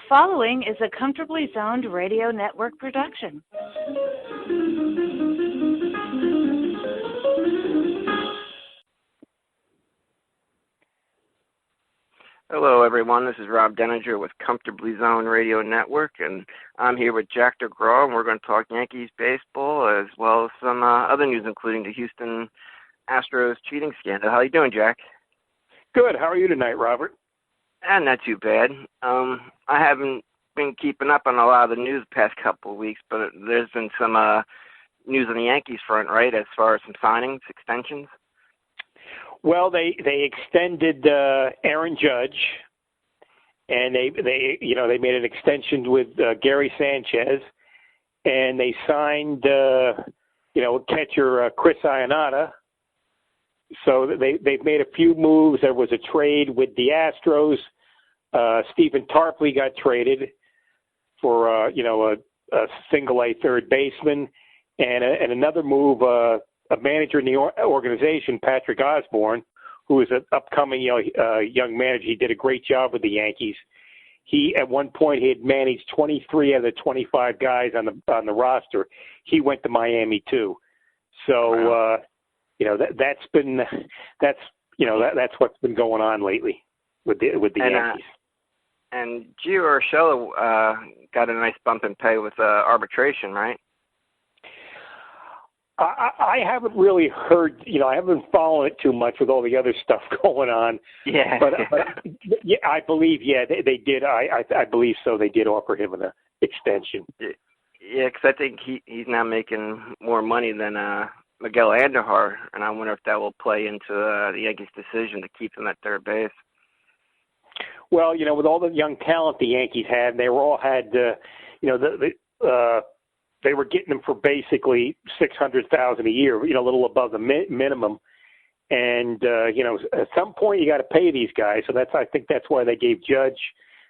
following is a Comfortably Zoned Radio Network production. Hello, everyone. This is Rob Deininger with Comfortably Zoned Radio Network, and I'm here with Jack Degraw, and we're going to talk Yankees baseball as well as some other news, including the Houston Astros cheating scandal. How are you doing, Jack? Good. How are you tonight, Robert? Not too bad. I haven't been keeping up on a lot of the news the past couple of weeks, but there's been some news on the Yankees front, right, as far as some signings, extensions? Well, they extended Aaron Judge, and they made an extension with Gary Sanchez, and they signed catcher Chris Ionata. So they've made a few moves. There was a trade with the Astros. Stephen Tarpley got traded for a single A third baseman, and another move. A manager in the organization, Patrick Osborne, who is an upcoming young manager. He did a great job with the Yankees. He at one point he had managed 23 of the 25 guys on the roster. He went to Miami too. So wow. That's what's been going on lately with the Yankees. And Gio Urshela got a nice bump in pay with arbitration, right? I haven't really heard, I haven't been following it too much with all the other stuff going on. Yeah. But yeah, I believe, they did. I believe so. They did offer him an extension. Yeah, because I think he's now making more money than Miguel Andujar, and I wonder if that will play into the Yankees' decision to keep him at third base. Well, with all the young talent the Yankees had, they they were getting them for basically $600,000 a year, a little above the minimum. And at some point you got to pay these guys. So I think that's why they gave Judge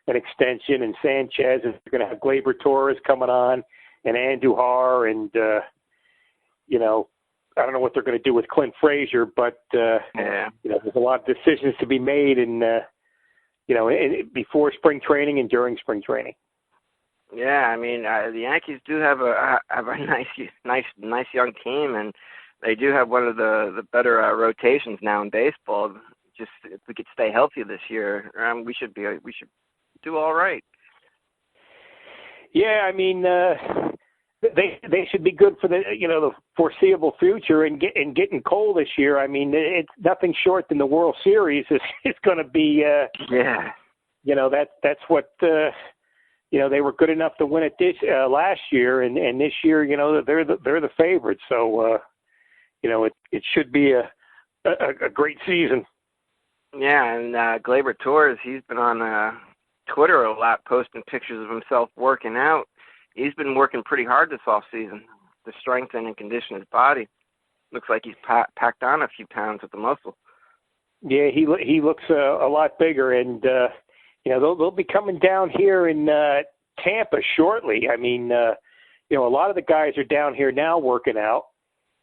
an extension and Sanchez, and they're going to have Gleyber Torres coming on, and Andujar, and I don't know what they're going to do with Clint Frazier, but there's a lot of decisions to be made, and before spring training and during spring training. Yeah, I mean, the Yankees do have a nice young team, and they do have one of the better rotations now in baseball. Just if we could stay healthy this year, we should do all right. Yeah, I mean, they should be good for the foreseeable future, and getting cold this year. I mean, it's nothing short than the World Series is going to be. That's what. They were good enough to win it last year, and this year, they're the favorites. So, it should be a great season. Yeah, and Gleyber Torres, he's been on Twitter a lot, posting pictures of himself working out. He's been working pretty hard this off season to strengthen and condition his body. Looks like he's packed on a few pounds with the muscle. Yeah, he looks a lot bigger, and. They'll be coming down here in Tampa shortly. I mean, a lot of the guys are down here now working out,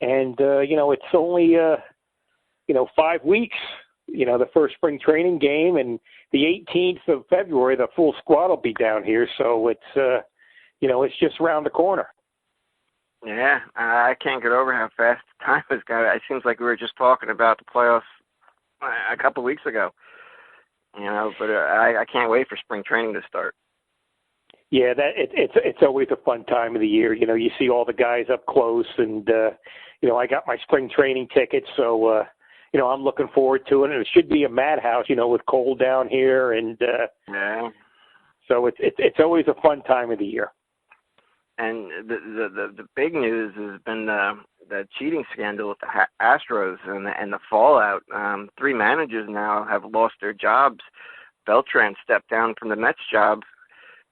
and it's only 5 weeks. The first spring training game, and the 18th of February, the full squad will be down here. So it's just around the corner. Yeah, I can't get over how fast time has gone. It seems like we were just talking about the playoffs a couple weeks ago. But I can't wait for spring training to start. Yeah, it's always a fun time of the year. You see all the guys up close, and I got my spring training tickets, so I'm looking forward to it. And it should be a madhouse, with cold down here, and so it's always a fun time of the year. And the big news has been the cheating scandal with the Astros and the fallout. 3 managers now have lost their jobs. Beltran stepped down from the Mets job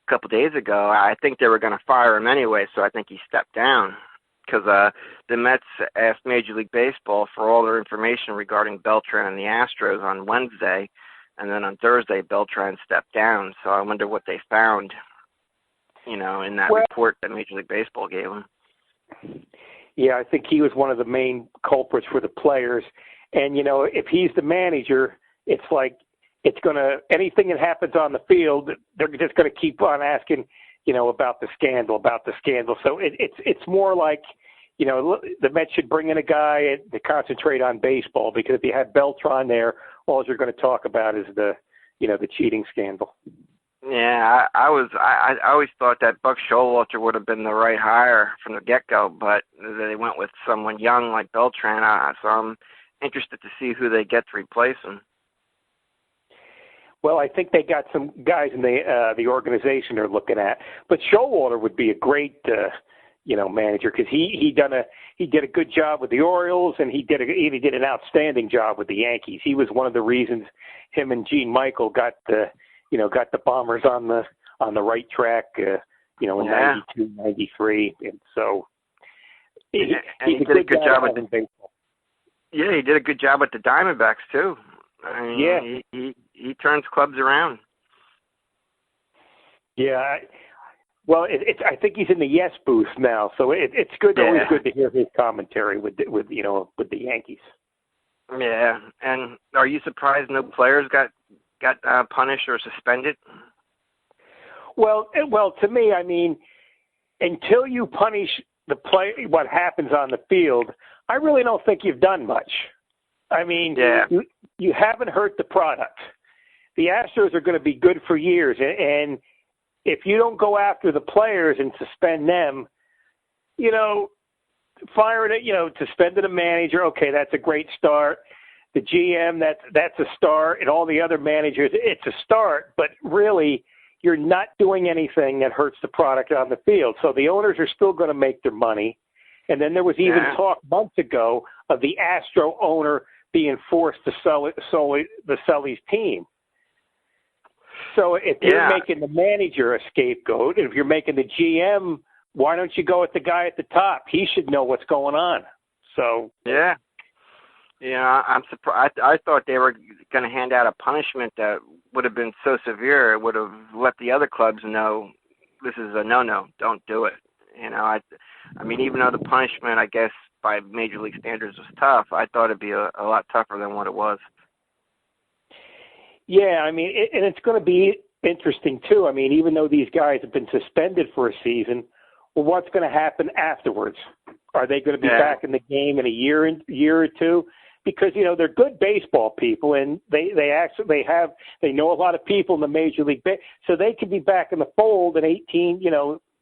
a couple days ago. I think they were going to fire him anyway, so I think he stepped down because the Mets asked Major League Baseball for all their information regarding Beltran and the Astros on Wednesday, and then on Thursday Beltran stepped down. So I wonder what they found. In that report that Major League Baseball gave him. Yeah, I think he was one of the main culprits for the players. And, if he's the manager, it's like it's going to, anything that happens on the field, they're just going to keep on asking, about the scandal. So it's more like, the Mets should bring in a guy to concentrate on baseball, because if you have Beltran there, all you're going to talk about is the cheating scandal. Yeah, I always thought that Buck Showalter would have been the right hire from the get-go, but they went with someone young like Beltran, so I'm interested to see who they get to replace him. Well, I think they got some guys in the organization they're looking at, but Showalter would be a great manager, because he did a good job with the Orioles, and he did an outstanding job with the Yankees. He was one of the reasons him and Gene Michael got the Bombers on the right track, in 92, 93, and so he did a good job with baseball. Yeah, he did a good job with the Diamondbacks too. I mean, yeah, he turns clubs around. Yeah. Well, I think he's in the Yes booth now, so it's good. Yeah. Always good to hear his commentary with the Yankees. Yeah, and are you surprised no players got punished or suspended? Well, to me, I mean, until you punish the play, what happens on the field, I really don't think you've done much. I mean, yeah. you haven't hurt the product. The Astros are going to be good for years, and if you don't go after the players and suspend them, suspending a manager, okay, that's a great start. The GM, that's a start, and all the other managers, it's a start, but really you're not doing anything that hurts the product on the field. So the owners are still going to make their money. And then there was even talk months ago of the Astro owner being forced to sell the Sully's team. So if you're making the manager a scapegoat, and if you're making the GM, why don't you go with the guy at the top? He should know what's going on. So yeah, I'm surprised. I thought they were going to hand out a punishment that would have been so severe it would have let the other clubs know this is a no-no. Don't do it. I mean, even though the punishment, I guess, by Major League standards was tough, I thought it'd be a lot tougher than what it was. Yeah, I mean, and it's going to be interesting, too. I mean, even though these guys have been suspended for a season, well, what's going to happen afterwards? Are they going to be back in the game in a year or two? Because, they're good baseball people, and they know a lot of people in the Major League so they could be back in the fold in 18,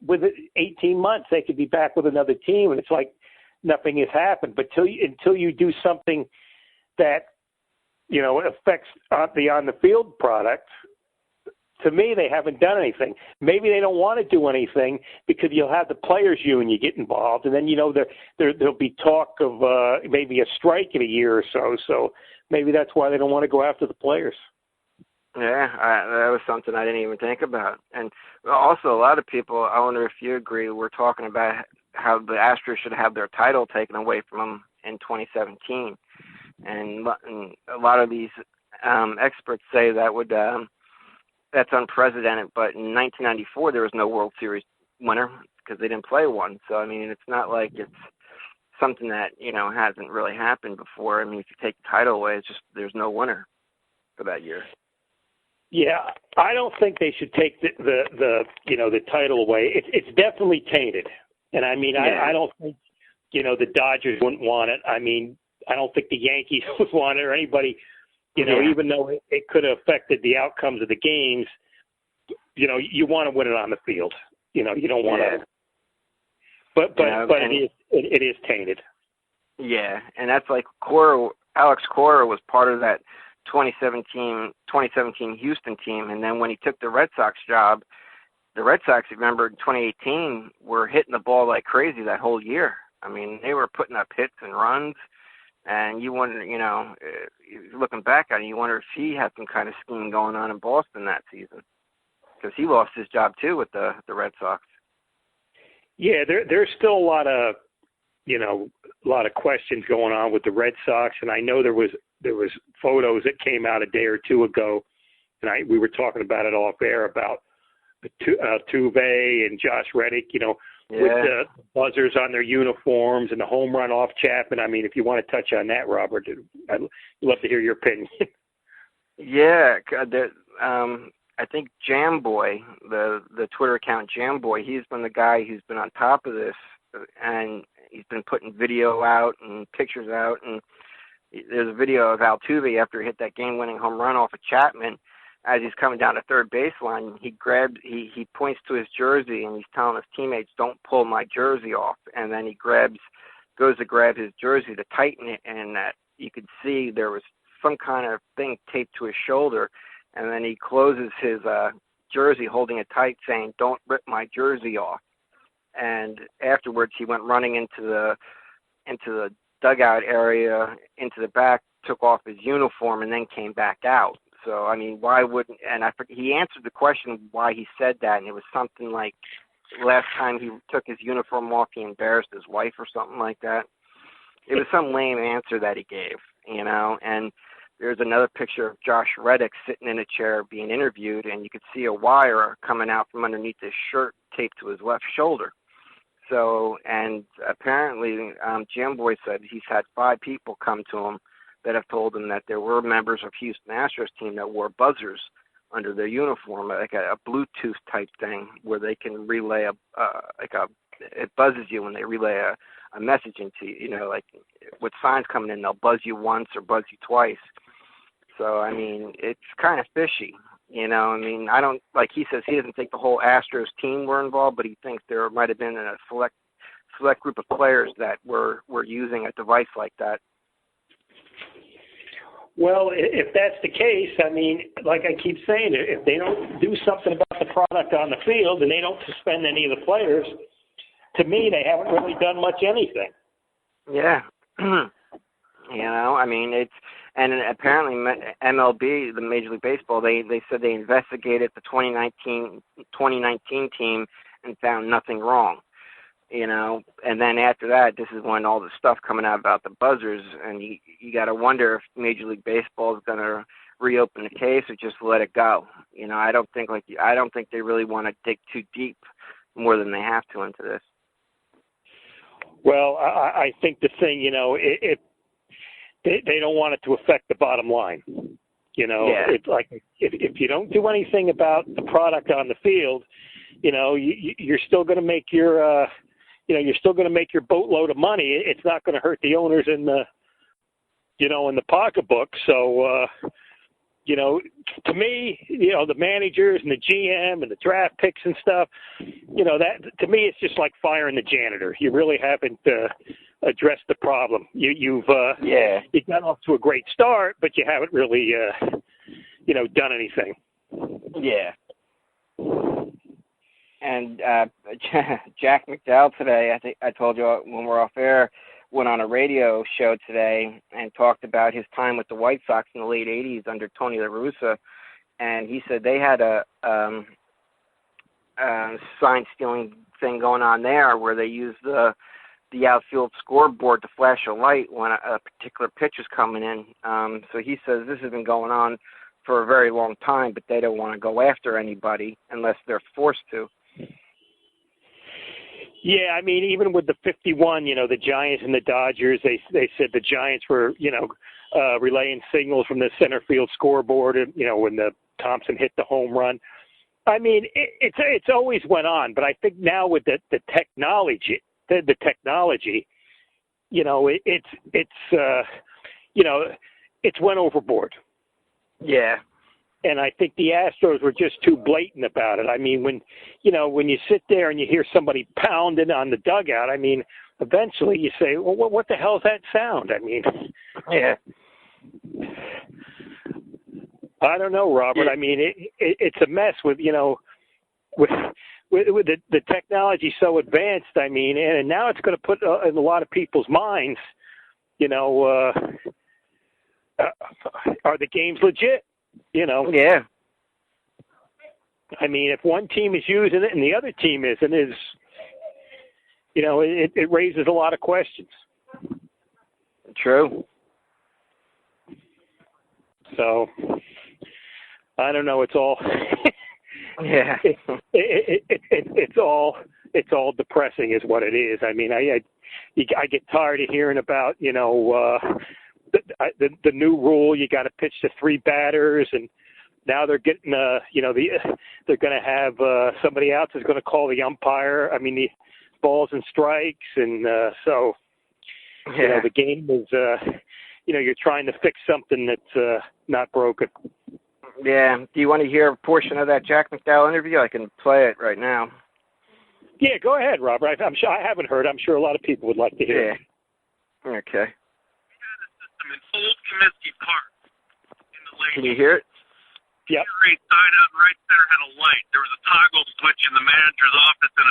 with 18 months, they could be back with another team, and it's like nothing has happened. But until you do something that affects the on-the-field product, to me, they haven't done anything. Maybe they don't want to do anything because you'll have the players' union get involved, and then, there'll be talk of maybe a strike in a year or so. So maybe that's why they don't want to go after the players. Yeah, that was something I didn't even think about. And also, a lot of people, I wonder if you agree, we're talking about how the Astros should have their title taken away from them in 2017. And a lot of these experts say that would that's unprecedented. But in 1994, there was no World Series winner because they didn't play one. So, I mean, it's not like it's something that, hasn't really happened before. I mean, if you take the title away, it's just there's no winner for that year. Yeah, I don't think they should take the title away. It's definitely tainted. And, I mean, I don't think, the Dodgers wouldn't want it. I mean, I don't think the Yankees would want it or anybody, even though it could have affected the outcomes of the games, you want to win it on the field. You don't want to. But it is tainted. Yeah, and that's like Alex Cora was part of that 2017 Houston team, and then when he took the Red Sox job, the Red Sox, remember, in 2018, were hitting the ball like crazy that whole year. I mean, they were putting up hits and runs. And you wonder, looking back at it, you wonder if he had some kind of scheme going on in Boston that season, because he lost his job too with the Red Sox. Yeah, there's still a lot of questions going on with the Red Sox, and I know there was photos that came out a day or two ago, and we were talking about it off air about Tuve and Josh Reddick, with the buzzers on their uniforms and the home run off Chapman. I mean, if you want to touch on that, Robert, I'd love to hear your opinion. Yeah, I think Jamboy, the Twitter account Jamboy, he's been the guy who's been on top of this, and he's been putting video out and pictures out. And there's a video of Altuve after he hit that game-winning home run off of Chapman. As he's coming down the third baseline, he points to his jersey and he's telling his teammates, "Don't pull my jersey off." And then he goes to grab his jersey to tighten it, and you could see there was some kind of thing taped to his shoulder. And then he closes his jersey, holding it tight, saying, "Don't rip my jersey off." And afterwards, he went running into the dugout area, into the back, took off his uniform, and then came back out. So, I mean, why wouldn't? And he answered the question why he said that, and it was something like last time he took his uniform off, he embarrassed his wife or something like that. It was some lame answer that he gave, and there's another picture of Josh Reddick sitting in a chair being interviewed, and you could see a wire coming out from underneath his shirt taped to his left shoulder. So, and apparently, Jamboy said he's had 5 people come to him that have told him that there were members of Houston Astros team that wore buzzers under their uniform, like a Bluetooth type thing where they can relay it buzzes you when they relay a message into you, like with signs coming in, they'll buzz you once or buzz you twice. So, I mean, it's kind of fishy, I mean, I don't, like he says, he doesn't think the whole Astros team were involved, but he thinks there might have been a select group of players that were using a device like that. Well, if that's the case, I mean, like I keep saying, if they don't do something about the product on the field and they don't suspend any of the players, to me, they haven't really done much anything. Yeah. I mean, and apparently MLB, the Major League Baseball, they said they investigated the 2019 team and found nothing wrong. And then after that, this is when all the stuff coming out about the buzzers, and you got to wonder if Major League Baseball is going to reopen the case or just let it go. I don't think they really want to dig too deep more than they have to into this. Well, I think the thing, if they don't want it to affect the bottom line. Yeah. It's like if you don't do anything about the product on the field, you're still going to make your you're still going to make your boatload of money. It's not going to hurt the owners in the in the pocketbook. So to me, the managers and the GM and the draft picks and stuff, that to me it's just like firing the janitor. You really haven't addressed the problem. You've got off to a great start, but you haven't really done anything. Yeah. And Jack McDowell today, I think I told you when we're off air, went on a radio show today and talked about his time with the White Sox in the late 80s under Tony La Russa. And he said they had a sign stealing thing going on there where they used the outfield scoreboard to flash a light when a particular pitch is coming in. So he says this has been going on for a very long time, but they don't want to go after anybody unless they're forced to. Yeah, I mean, even with the 51, the Giants and the Dodgers, they said the Giants were, relaying signals from the center field scoreboard, when the Thompson hit the home run. I mean, it's always went on, but I think now with the technology, it's went overboard. Yeah. And I think the Astros were just too blatant about it. I mean, when you sit there and you hear somebody pounding on the dugout, I mean, eventually you say, well, what the hell is that sound? I mean, yeah. I don't know, Robert. Yeah. I mean, it's a mess with the technology so advanced. I mean, and now it's going to put in a lot of people's minds, are the games legit? Yeah. I mean, if one team is using it and the other team isn't, it raises a lot of questions. True. So, I don't know. It's all. Yeah. It's all depressing, is what it is. I mean, I get tired of hearing about the new rule, you got to pitch to 3 batters, and now they're getting they're going to have somebody else is going to call the umpire. I mean, the balls and strikes, and so the game is you're trying to fix something that's not broken. Yeah. Do you want to hear a portion of that Jack McDowell interview? I can play it right now. Yeah, go ahead, Robert. I'm sure I haven't heard. I'm sure a lot of people would like to hear it. Okay. In Old Comiskey Park in the late. Can you hear it? Yep. Side out right center had a light. There was a toggle switch in the manager's office, and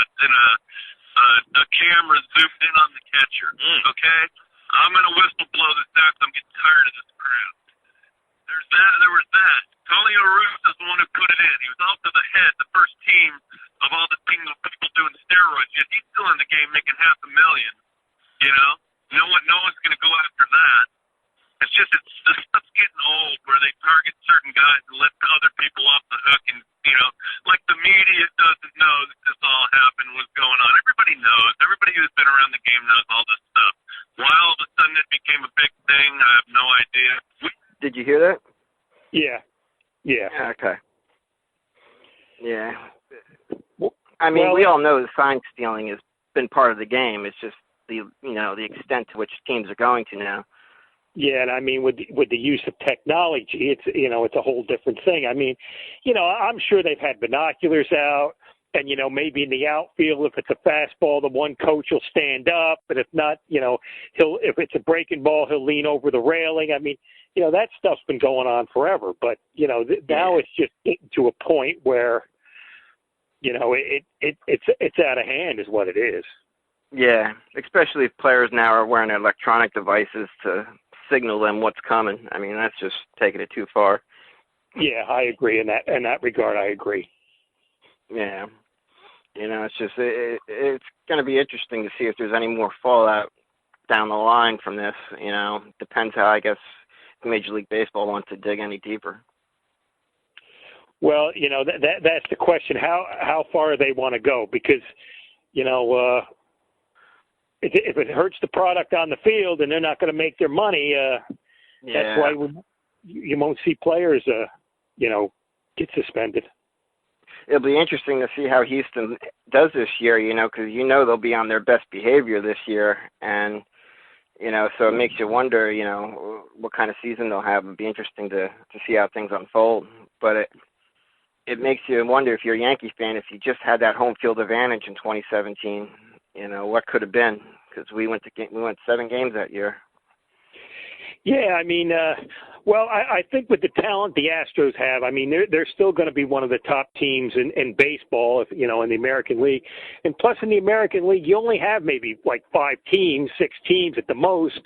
a camera zoomed in on the catcher. Okay, I'm gonna whistle blow this out. I'm getting tired of this crap. There's that. There was that. Tony Aruse is the one who put it in. He was off to the head, the first team of all the team of people doing steroids. Yet he's still in the game making $500,000. You know, no one's gonna go after that. It's just the stuff's getting old where they target certain guys and let other people off the hook, and like the media doesn't know that this all happened, what's going on. Everybody knows. Everybody who's been around the game knows all this stuff. Why all of a sudden it became a big thing, I have no idea. Did you hear that? Yeah. Okay. Yeah. I mean, we all know that sign stealing has been part of the game. It's just the extent to which teams are going to now. Yeah, and I mean, with the use of technology, it's a whole different thing. I mean, I'm sure they've had binoculars out, and maybe in the outfield, if it's a fastball, the one coach will stand up, and if not, if it's a breaking ball, he'll lean over the railing. I mean, that stuff's been going on forever, but now it's just getting to a point where, it's out of hand, is what it is. Yeah, especially if players now are wearing electronic devices to signal them what's coming. I mean, that's just taking it too far. Yeah, I agree in that regard. I agree. Yeah, it's just it's going to be interesting to see if there's any more fallout down the line from this. Depends how I guess Major League Baseball wants to dig any deeper. Well, that's the question. How far they want to go, because if it hurts the product on the field and they're not going to make their money, that's why you won't see players, get suspended. It'll be interesting to see how Houston does this year, because they'll be on their best behavior this year, and so it makes you wonder, what kind of season they'll have. It'll be interesting to see how things unfold, but it makes you wonder, if you're a Yankee fan, if you just had that home field advantage in 2017. What could have been, because we went 7 games that year. Yeah, I mean, I think with the talent the Astros have, I mean, they're still going to be one of the top teams in baseball, in the American League. And plus, in the American League, you only have maybe like 6 teams at the most,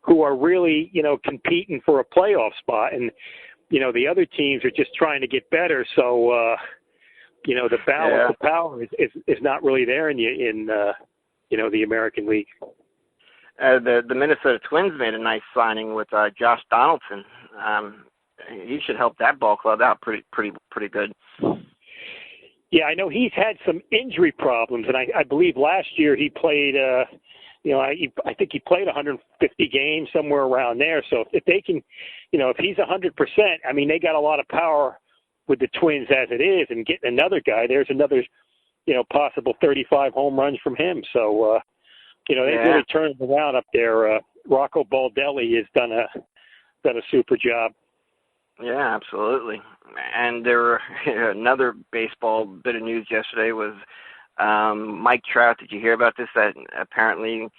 who are really, competing for a playoff spot. And, the other teams are just trying to get better. So, the balance of power is not really there in the American League. The Minnesota Twins made a nice signing with Josh Donaldson. He should help that ball club out pretty good. Yeah, I know he's had some injury problems, and I believe last year he played. I think he played 150 games, somewhere around there. So if they can, if he's 100%, I mean, they got a lot of power with the Twins as it is, and getting another guy, there's another, possible 35 home runs from him. So, they really turned it around up there. Rocco Baldelli has done a super job. Yeah, absolutely. And there another baseball bit of news yesterday was Mike Trout. Did you hear about this? That apparently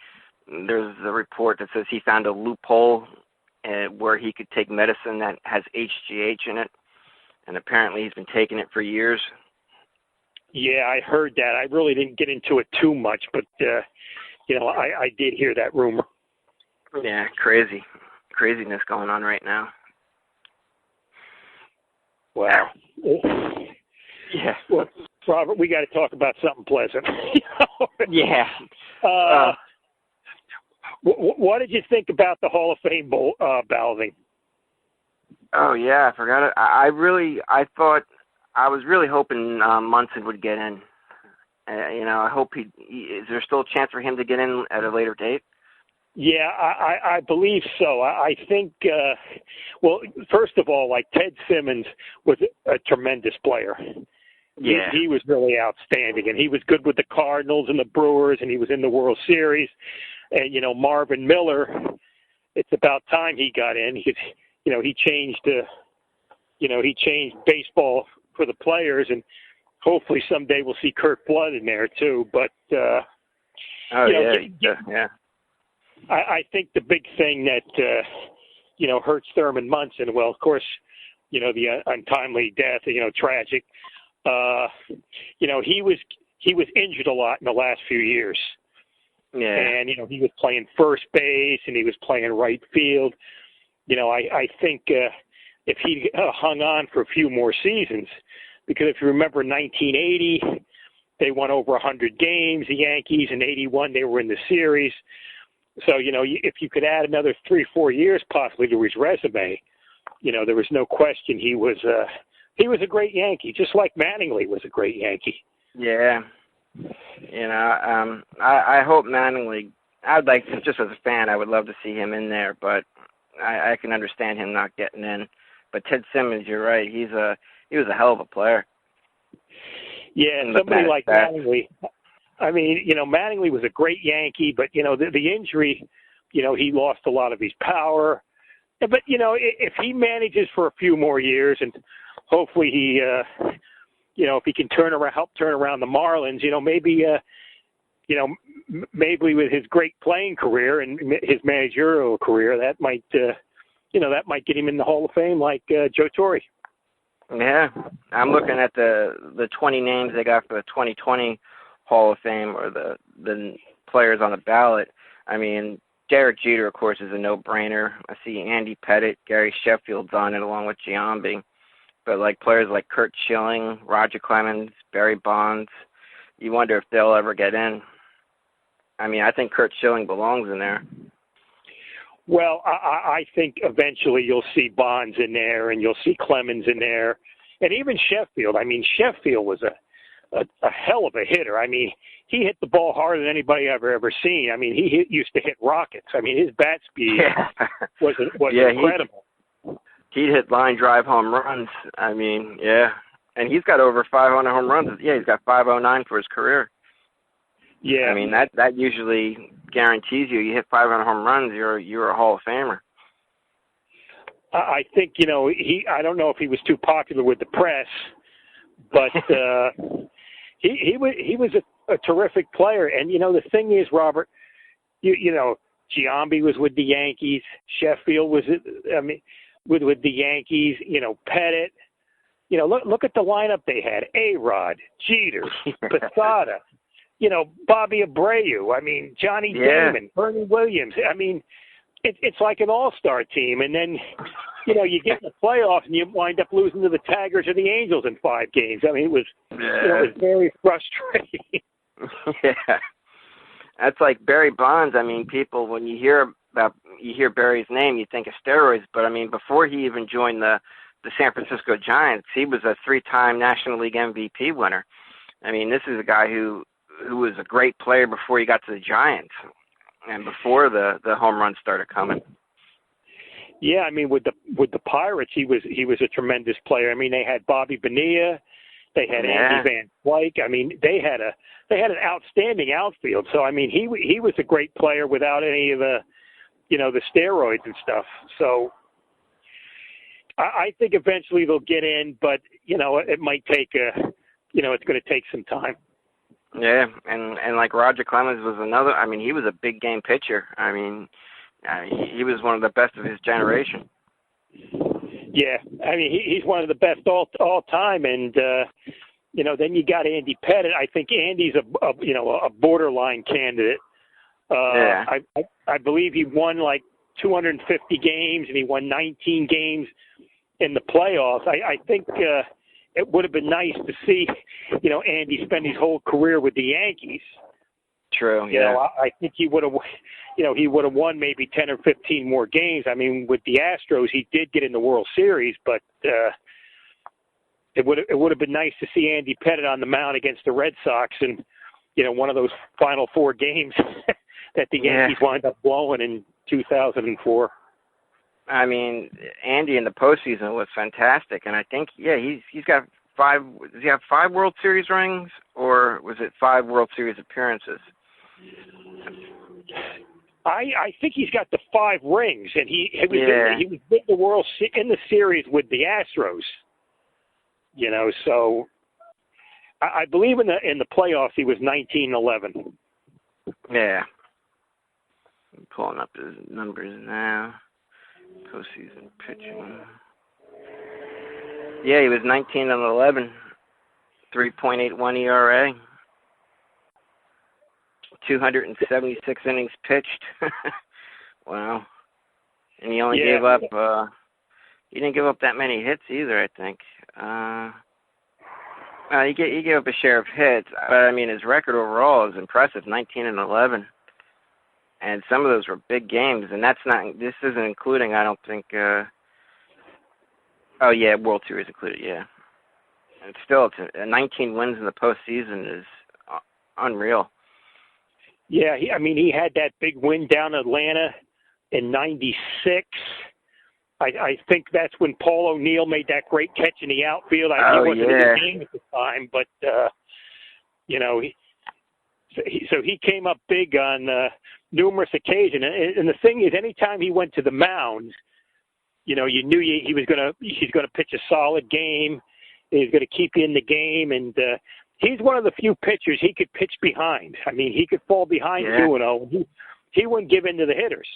there's a report that says he found a loophole where he could take medicine that has HGH in it. And apparently he's been taking it for years. Yeah, I heard that. I really didn't get into it too much, but, I did hear that rumor. Yeah, craziness going on right now. Wow. Yeah. Well, Robert, we got to talk about something pleasant. Yeah. What did you think about the Hall of Fame balloting? Oh yeah, I forgot it. I was really hoping Munson would get in. I hope is there still a chance for him to get in at a later date? Yeah, I believe so. I think, well, first of all, like Ted Simmons was a tremendous player. Yeah. He was really outstanding, and he was good with the Cardinals and the Brewers, and he was in the World Series. And, Marvin Miller, it's about time he got in. He changed, he changed baseball for the players, and hopefully someday we'll see Kurt Flood in there too. But, yeah. I think the big thing that, hurts Thurman Munson, well, of course, the untimely death, tragic. He was injured a lot in the last few years. Yeah. And, he was playing first base and he was playing right field. I think if he hung on for a few more seasons, because if you remember 1980, they won over 100 games, the Yankees. In 81, they were in the series. So, if you could add another 3-4 years possibly to his resume, there was no question he was a great Yankee, just like Mattingly was a great Yankee. Yeah. I hope Mattingly, I'd like to, just as a fan, I would love to see him in there, but I can understand him not getting in. But Ted Simmons, you're right, he was a hell of a player. Yeah, somebody like Mattingly. I mean, Mattingly was a great Yankee, but, the injury, he lost a lot of his power. But, if he manages for a few more years and hopefully he, if he can help turn around the Marlins, maybe, maybe with his great playing career and his managerial career, that might get him in the Hall of Fame like Joe Torre. Yeah, I'm looking at the 20 names they got for the 2020 Hall of Fame, or the players on the ballot. I mean, Derek Jeter, of course, is a no-brainer. I see Andy Pettitte, Gary Sheffield's on it along with Giambi. But like players like Curt Schilling, Roger Clemens, Barry Bonds, you wonder if they'll ever get in. I mean, I think Curt Schilling belongs in there. Well, I think eventually you'll see Bonds in there, and you'll see Clemens in there, and even Sheffield. I mean, Sheffield was a hell of a hitter. I mean, he hit the ball harder than anybody I've ever seen. I mean, he used to hit rockets. I mean, his bat speed was incredible. He'd hit line drive home runs. I mean, yeah. And he's got over 500 home runs. Yeah, he's got 509 for his career. Yeah. I mean, that usually guarantees you hit 500 home runs, you're a Hall of Famer. I think, I don't know if he was too popular with the press, but he was a terrific player. And, the thing is, Robert, Giambi was with the Yankees. Sheffield was, with the Yankees, Pettitte. Look at the lineup they had. A-Rod, Jeter, Posada, Bobby Abreu. I mean, Johnny Damon, Bernie Williams. I mean, it's like an all-star team. And then, you get in the playoffs and you wind up losing to the Tigers or the Angels in 5 games. I mean, it was very frustrating. Yeah. That's like Barry Bonds. I mean, people, when you hear Barry's name, you think of steroids. But, I mean, before he even joined the San Francisco Giants, he was a 3-time National League MVP winner. I mean, this is a guy who was a great player before he got to the Giants and before the home runs started coming. Yeah, I mean, with the Pirates, he was a tremendous player. I mean, they had Bobby Bonilla, they had Andy Van Slyke. I mean, they had an outstanding outfield. So, I mean, he was a great player without any of the the steroids and stuff. So I think eventually they'll get in, but, it might take it's going to take some time. Yeah, and like Roger Clemens was another. I mean, he was a big game pitcher. I mean, he was one of the best of his generation. Yeah, I mean, he's one of the best all time, and then you got Andy Pettitte. I think Andy's a borderline candidate. I believe he won like 250 games, and he won 19 games in the playoffs. I think it would have been nice to see, Andy spend his whole career with the Yankees. True. Yeah. I think he would have, he would have won maybe 10 or 15 more games. I mean, with the Astros, he did get in the World Series, but it would have been nice to see Andy Pettitte on the mound against the Red Sox, and one of those final 4 games. that the Yankees wound up blowing in 2004. I mean, Andy in the postseason was fantastic, and I think he's got 5. Does he have 5 World Series rings, or was it 5 World Series appearances? I think he's got the 5 rings, and he was in the in the series with the Astros. So I believe in the playoffs he was 19-11. Yeah, I'm pulling up his numbers now. Postseason pitching. Yeah, he was 19-11, 3.81 ERA, 276 innings pitched. Wow. And he only gave up. He didn't give up that many hits either, I think. He gave up a share of hits, but I mean his record overall is impressive, 19-11. And some of those were big games, and this isn't including, I don't think, World Series included, yeah. And still, 19 wins in the postseason is unreal. Yeah, he had that big win down in Atlanta in '96. I think that's when Paul O'Neill made that great catch in the outfield. He wasn't in the game at the time, but, so he came up big on numerous occasions. And the thing is, anytime he went to the mound, you knew he's going to pitch a solid game. He's going to keep you in the game, and he's one of the few pitchers he could pitch behind. I mean, he could fall behind 2-0. He wouldn't give in to the hitters.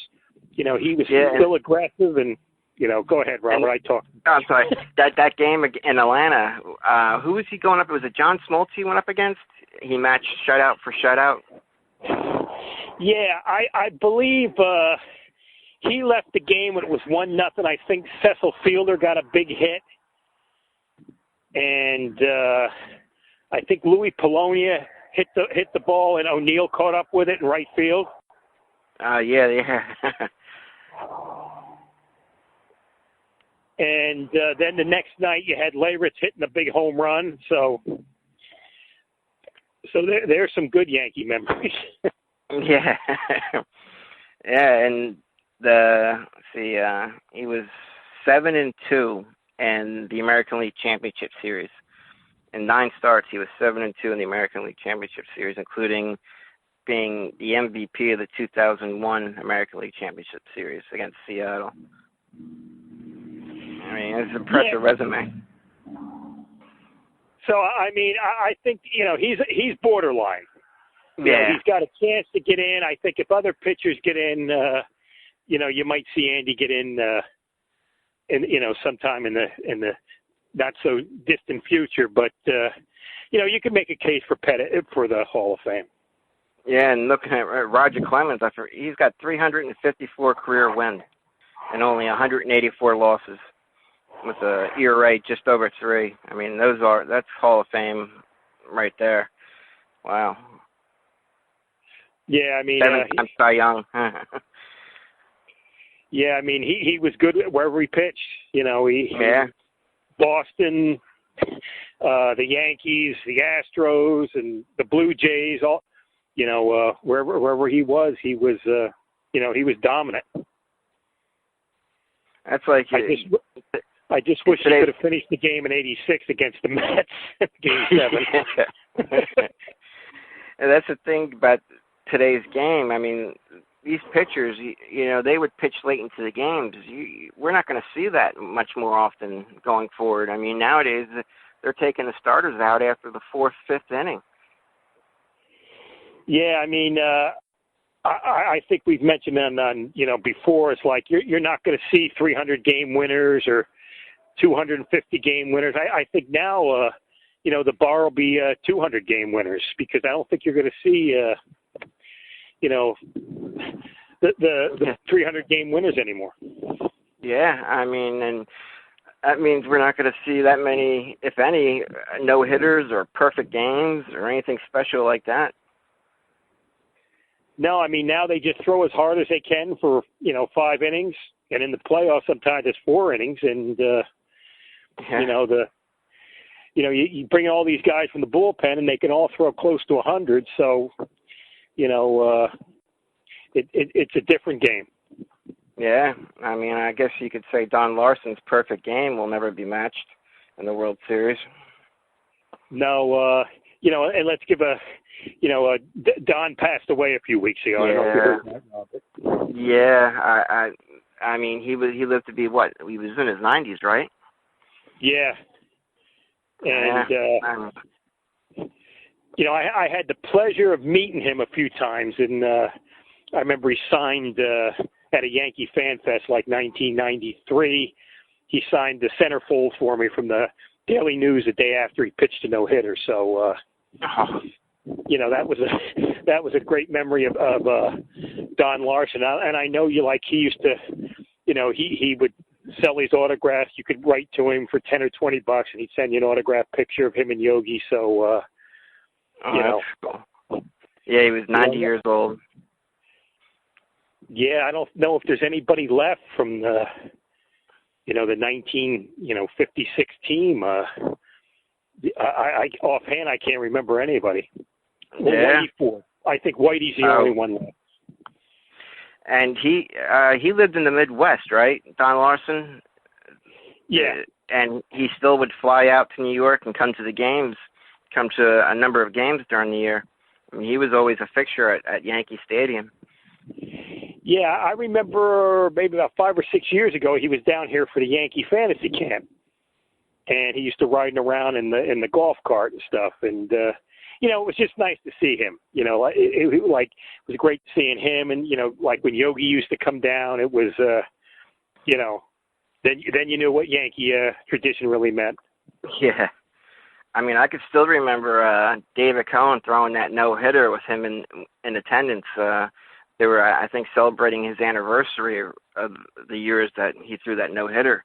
He was still aggressive, and go ahead, Robert. I talked. I'm sorry. That game in Atlanta, who was he going up? Was it John Smoltz he went up against? He matched shutout for shutout. Yeah, I believe he left the game when it was 1-0. I think Cecil Fielder got a big hit, and I think Louis Polonia hit the ball, and O'Neill caught up with it in right field. Yeah. And then the next night you had Leyritz hitting a big home run. So there's some good Yankee memories. Yeah. Yeah, and he was 7-2 in the American League Championship Series. In 9 starts, he was 7-2 in the American League Championship Series, including being the MVP of the 2001 American League Championship Series against Seattle. I mean, it's an impressive resume. So, I mean, I think, he's borderline. He's got a chance to get in. I think if other pitchers get in, you might see Andy get in, sometime in the not so distant future. But, you can make a case for the Hall of Fame. Yeah, and looking at Roger Clemens, he's got 354 career wins and only 184 losses, with a ERA just over 3. I mean, that's Hall of Fame right there. Wow. Yeah, I mean, 7-time Cy Young. Yeah, I mean, he was good wherever he pitched. Boston, the Yankees, the Astros, and the Blue Jays. All, wherever he was he was dominant. That's like I just wish he could have finished the game in '86 against the Mets, Game 7. And that's the thing about today's game. I mean, these pitchers, they would pitch late into the games. We're not going to see that much more often going forward. I mean, nowadays they're taking the starters out after the 4th, 5th inning. Yeah, I mean, I think we've mentioned on before. It's like you're not going to see 300 game winners or 250 game winners. I think now, the bar will be 200 game winners, because I don't think you're going to see, the 300 game winners anymore. Yeah, I mean, and that means we're not going to see that many, if any, no hitters or perfect games or anything special like that. No, I mean, now they just throw as hard as they can for 5 innings, and in the playoffs sometimes it's 4 innings, and you bring all these guys from the bullpen and they can all throw close to 100. So, it's a different game. Yeah, I mean, I guess you could say Don Larson's perfect game will never be matched in the World Series. No, and let's give Don passed away a few weeks ago. Yeah. I don't know if you heard that, Robert. Yeah, I mean, he lived to be what? He was in his 90s, right? Yeah. And I had the pleasure of meeting him a few times, and I remember he signed at a Yankee Fan Fest like 1993. He signed the centerfold for me from the Daily News the day after he pitched a no-hitter. So, that was a great memory of Don Larson. And I know he used to, he would sell his autographs. You could write to him for $10 or $20, and he'd send you an autographed picture of him and Yogi. So, that's cool. Yeah, he was 90 years old. Yeah, I don't know if there's anybody left from the 1956 team. I offhand I can't remember anybody. Yeah. I think Whitey's the only one left. And he lived in the Midwest, right, Don Larson? Yeah. And he still would fly out to New York and come to a number of games during the year. I mean, he was always a fixture at Yankee Stadium. Yeah, I remember maybe about 5 or 6 years ago, he was down here for the Yankee fantasy camp, and he used to riding around in the golf cart and stuff. And it was just nice to see him. It was great seeing him. And like when Yogi used to come down, it was then you knew what Yankee tradition really meant. Yeah. I mean, I could still remember David Cohn throwing that no-hitter with him in attendance. They were, I think, celebrating his anniversary of the years that he threw that no-hitter.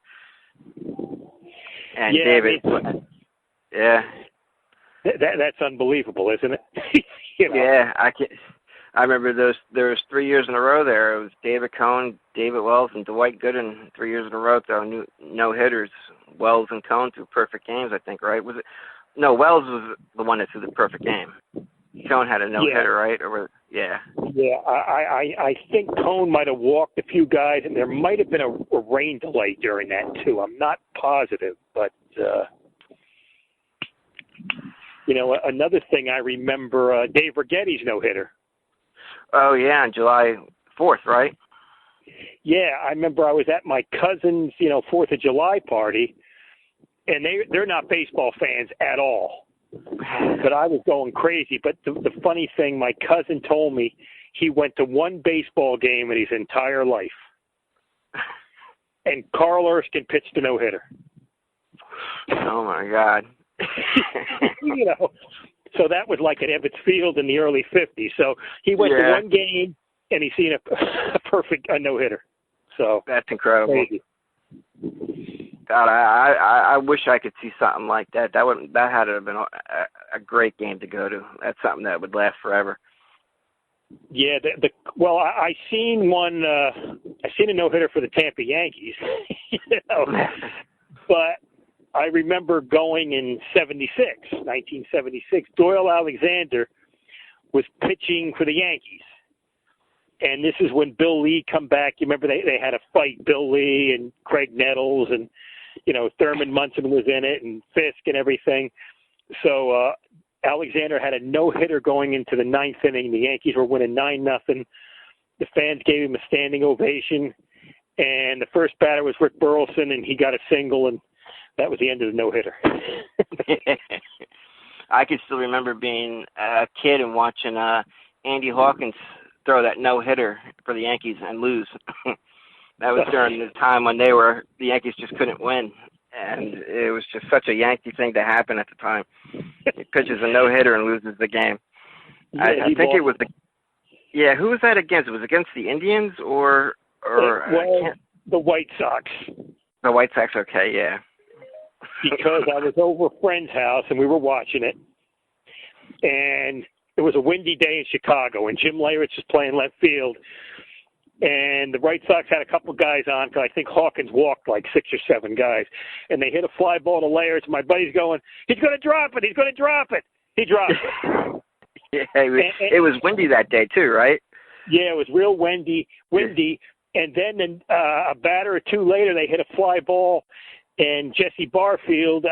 And yeah, David, that's unbelievable, isn't it? Yeah, I remember there was 3 years in a row there. It was David Cohn, David Wells, and Dwight Gooden 3 years in a row throwing no-hitters. Wells and Cohn threw perfect games, I think, right? Was it? No, Wells was the one that threw the perfect game. Cohn had a no-hitter, right? Yeah. Yeah, I think Cohn might have walked a few guys, and there might have been a rain delay during that, too. I'm not positive, but, another thing I remember, Dave Righetti's no-hitter. Oh, yeah, on July 4th, right? Yeah, I remember I was at my cousin's, 4th of July party, and they're not baseball fans at all. But I was going crazy. But the funny thing, my cousin told me he went to one baseball game in his entire life. And Carl Erskine pitched a no-hitter. Oh, my God. So that was like at Ebbets Field in the early 50s. So he went to one game, and he's seen a perfect no-hitter. So that's incredible. Crazy. God, I wish I could see something like that. That had to have been a great game to go to. That's something that would last forever. Yeah, I seen one. I seen a no-hitter for the Tampa Yankees. But I remember going in 1976. Doyle Alexander was pitching for the Yankees. And this is when Bill Lee come back. You remember they had a fight, Bill Lee and Craig Nettles, and Thurman Munson was in it, and Fisk and everything. So Alexander had a no-hitter going into the ninth inning. The Yankees were winning 9-0. The fans gave him a standing ovation, and the first batter was Rick Burleson, and he got a single, and that was the end of the no-hitter. I can still remember being a kid and watching Andy Hawkins throw that no-hitter for the Yankees and lose. That was during the time when the Yankees just couldn't win. And it was just such a Yankee thing to happen at the time. He pitches a no-hitter and loses the game. Yeah, I think it was who was that against? It was against the Indians or the White Sox. The White Sox, okay, yeah. Because I was over a friend's house and we were watching it. And it was a windy day in Chicago, and Jim Leyritz was playing left field. And the White Sox had a couple guys on, because I think Hawkins walked like 6 or 7 guys. And they hit a fly ball to Leyritz. My buddy's going, he's going to drop it. He's going to drop it. He dropped it. Yeah, it was windy that day too, right? Yeah, it was real windy, and then a batter or two later, they hit a fly ball, and Jesse Barfield,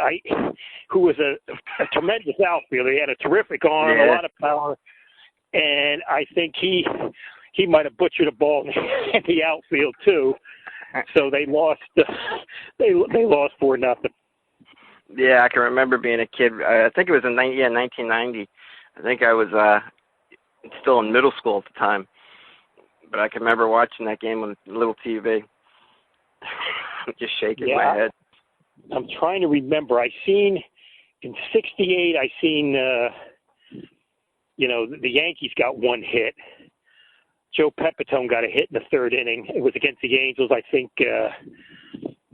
who was a tremendous outfielder, he had a terrific arm, a lot of power, and I think he might have butchered a ball in the outfield too. So they lost. They lost 4-0. Yeah, I can remember being a kid. I think it was in 1990. I think I was still in middle school at the time. But I can remember watching that game on little TV. I'm just shaking my head. I'm trying to remember. In '68, the Yankees got one hit. Joe Pepitone got a hit in the third inning. It was against the Angels. I think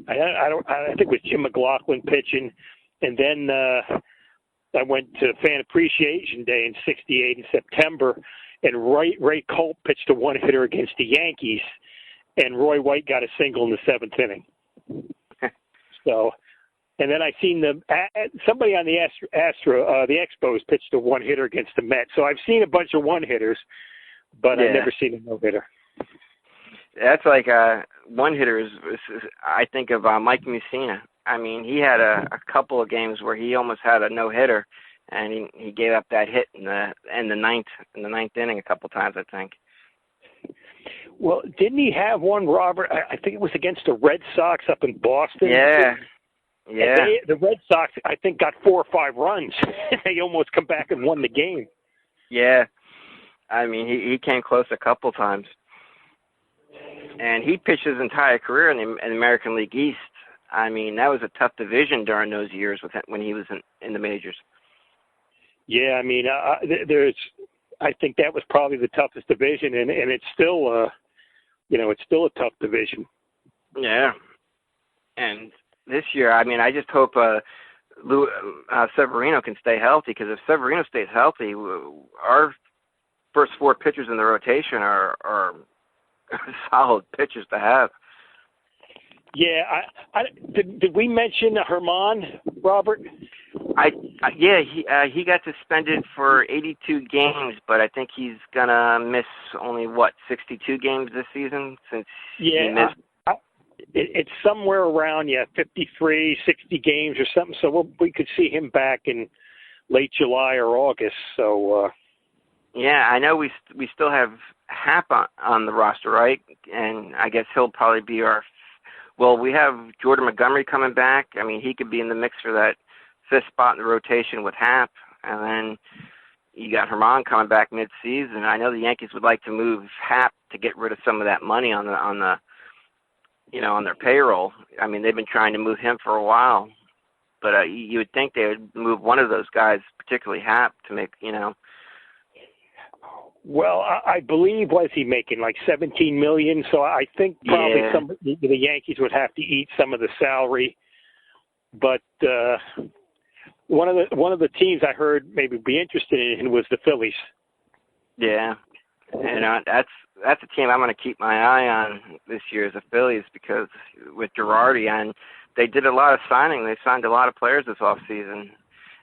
I think it was Jim McLaughlin pitching. And then I went to Fan Appreciation Day in '68 in September, and Ray Colt pitched a one-hitter against the Yankees, and Roy White got a single in the seventh inning. So, and then I seen somebody on the the Expos pitched a one-hitter against the Mets. So I've seen a bunch of one-hitters, but I've never seen a no-hitter. That's like one-hitters. I think of Mike Mussina. I mean, he had a couple of games where he almost had a no-hitter, and he gave up that hit in the ninth inning a couple times, I think. Well, didn't he have one, Robert? I think it was against the Red Sox up in Boston. Yeah. The Red Sox, I think, got 4 or 5 runs. They almost come back and won the game. Yeah. I mean, he came close a couple times. And he pitched his entire career in the American League East. I mean, that was a tough division during those years when he was in the majors. Yeah, I mean, I think that was probably the toughest division, and it's still, it's still a tough division. Yeah. And this year, I mean, I just hope Severino can stay healthy, because if Severino stays healthy, our first 4 pitchers in the rotation are solid pitchers to have. Yeah, did we mention Herman, Robert? He got suspended for 82 games, but I think he's gonna miss only 62 games this season since he missed. It's somewhere around 53, 60 games or something. So we could see him back in late July or August. So. Yeah, I know we still have Happ on the roster, right? And I guess he'll probably be we have Jordan Montgomery coming back. I mean, he could be in the mix for that 5th spot in the rotation with Happ. And then you got Herman coming back mid-season. I know the Yankees would like to move Happ to get rid of some of that money on their payroll. I mean, they've been trying to move him for a while. But you would think they would move one of those guys, particularly Happ, to make, Well, I believe, was he making like $17 million? So I think probably the Yankees would have to eat some of the salary. But one of the teams I heard maybe be interested in was the Phillies. Yeah, and that's a team I'm going to keep my eye on this year, is the Phillies, because with Girardi, and they did a lot of signing. They signed a lot of players this offseason,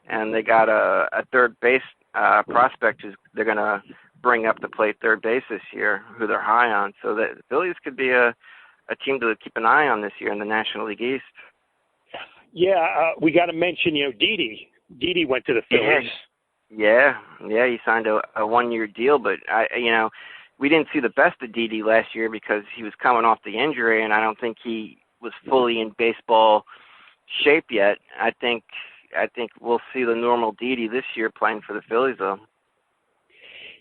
and they got a third base prospect who's they're going to bring up to play third base this year, who they're high on. So the Phillies could be a team to keep an eye on this year in the National League East. Yeah, we got to mention, Didi. Didi went to the Phillies. Yeah, he signed a one-year deal, but we didn't see the best of Didi last year because he was coming off the injury, and I don't think he was fully in baseball shape yet. I think we'll see the normal Didi this year playing for the Phillies, though.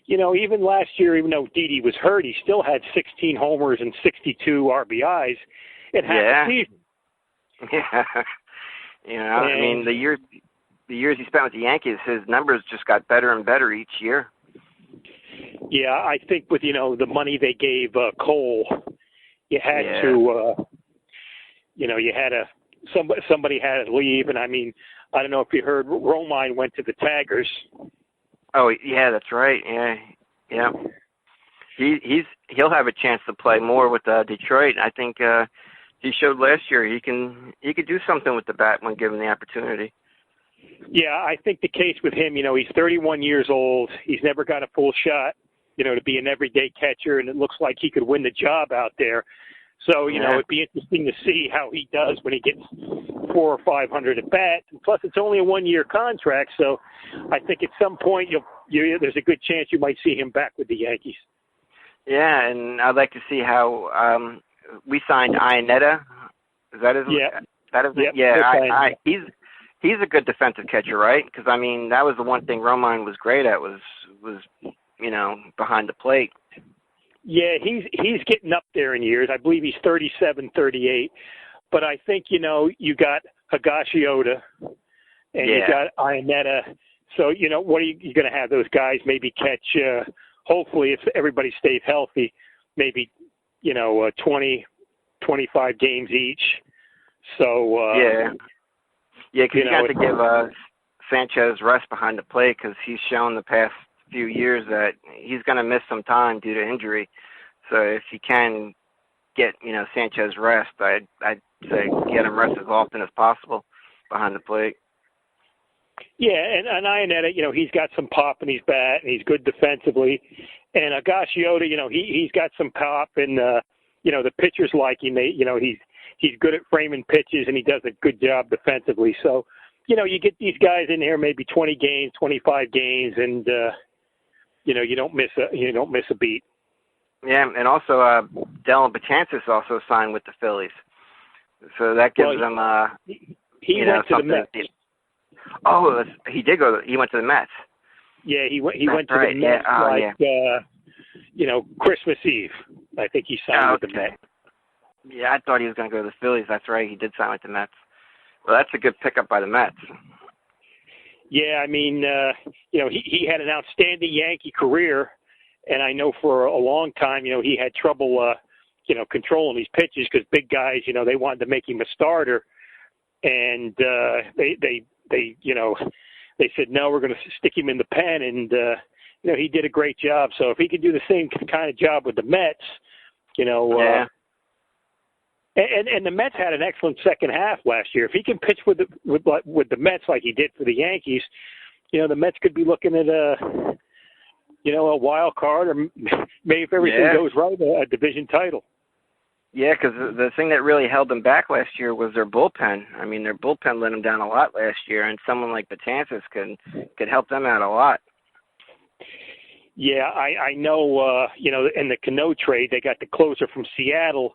Even last year, even though Didi was hurt, he still had 16 homers and 62 RBIs in half the season. Yeah. I mean, the years he spent with the Yankees, his numbers just got better and better each year. Yeah, I think with, the money they gave Cole, you had to, somebody had to leave. And I mean, I don't know if you heard, Romine went to the Tigers. Oh, yeah, that's right. Yeah. He'll have a chance to play more with Detroit. I think he showed last year he could do something with the bat when given the opportunity. Yeah, I think the case with him, he's 31 years old. He's never got a full shot. to be an everyday catcher, and it looks like he could win the job out there. So, it'd be interesting to see how he does when he gets 400 or 500 at bat. And plus, it's only a 1-year contract, so I think at some point there's a good chance you might see him back with the Yankees. Yeah, and I'd like to see how we signed Iannetta. Is that his? Yeah. That is. Yep. Yeah. He's a good defensive catcher, right? Because that was the one thing Romine was great at was behind the plate. Yeah, he's getting up there in years. I believe he's 37, 38. But I think, you got Higashioka and you got Iannetta. So, what are you going to have those guys maybe catch, hopefully, if everybody stays healthy, maybe, 20, 25 games each. So, because you got to give Sanchez rest behind the plate because he's shown the past few years that he's going to miss some time due to injury. So if you can get, Sanchez rest, I'd say get him rest as often as possible behind the plate. Yeah, and Iannetta, he's got some pop in his bat, and he's good defensively. And Higashioka, he's got some pop, and the pitchers like him. He's good at framing pitches, and he does a good job defensively. So, you get these guys in here, maybe 20 games, 25 games, and you don't miss a beat. Yeah, and also Dellin Betances also signed with the Phillies, so that gives them he went to the Mets. He did go. He went to the Mets. Yeah, he went to the Mets Christmas Eve. I think he signed with the Mets. Yeah, I thought he was going to go to the Phillies. That's right. He did sign with the Mets. Well, that's a good pickup by the Mets. Yeah, he had an outstanding Yankee career, and I know for a long time, he had trouble, controlling these pitches because big guys, they wanted to make him a starter, and they said no, we're going to stick him in the pen, and he did a great job. So if he could do the same kind of job with the Mets, And the Mets had an excellent second half last year. If he can pitch with the Mets like he did for the Yankees, the Mets could be looking at a wild card, or maybe if everything goes right, a division title. Yeah, because the thing that really held them back last year was their bullpen. Their bullpen let them down a lot last year, and someone like Betances could help them out a lot. Yeah, I know. In the Cano trade, they got the closer from Seattle.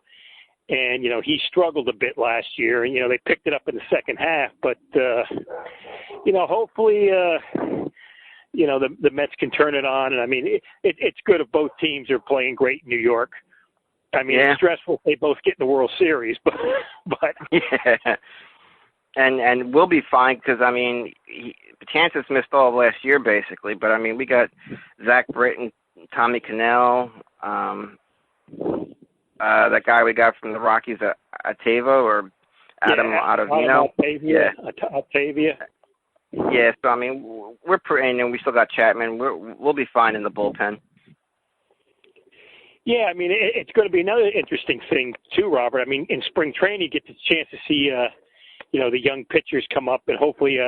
And, he struggled a bit last year, and, they picked it up in the second half. But, hopefully, the Mets can turn it on. And, it's good if both teams are playing great in New York. It's stressful if they both get in the World Series. But yeah. And we'll be fine because, Betances missed all of last year, basically. But, we got Zach Britton, Tommy Cannell, that guy we got from the Rockies, Atavo or Adam Ottavino. Octavia. Yeah, so we're pretty, and we still got Chapman. We'll be fine in the bullpen. Yeah, it's going to be another interesting thing too, Robert. In spring training, you get the chance to see, the young pitchers come up, and hopefully,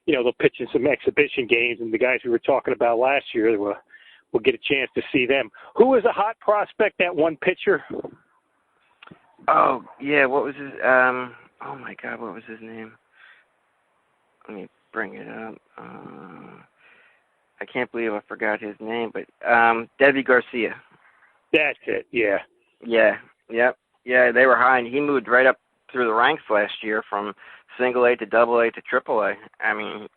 they'll pitch in some exhibition games, and the guys we were talking about last year we'll get a chance to see them. Who was a hot prospect, that one pitcher? Oh, yeah, what was his, oh my God, what was his name? Let me bring it up. I can't believe I forgot his name, but Deivi Garcia. That's it, yeah. Yeah, yep. Yeah, they were high, and he moved right up through the ranks last year from single A to double A to triple A.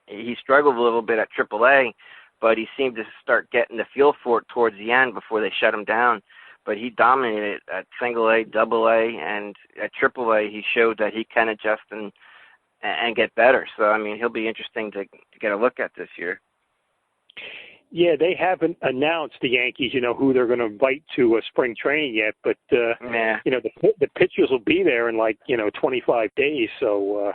He struggled a little bit at triple A, but he seemed to start getting the feel for it towards the end before they shut him down. But he dominated at single A, double A, and at triple A he showed that he can adjust and get better. So, he'll be interesting to get a look at this year. Yeah, they haven't announced, the Yankees, who they're going to invite to spring training yet. But, the pitchers will be there in 25 days. So,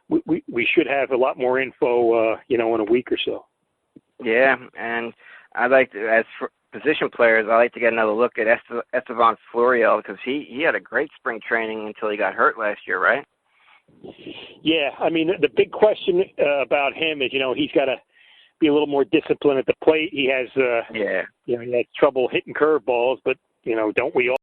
we should have a lot more info, in a week or so. Yeah, and I'd like to, as for position players, I like to get another look at Estevan Florial because he had a great spring training until he got hurt last year, right? Yeah, the big question about him is, he's got be a little more disciplined at the plate. He has, yeah. He had trouble hitting curveballs, but don't we all?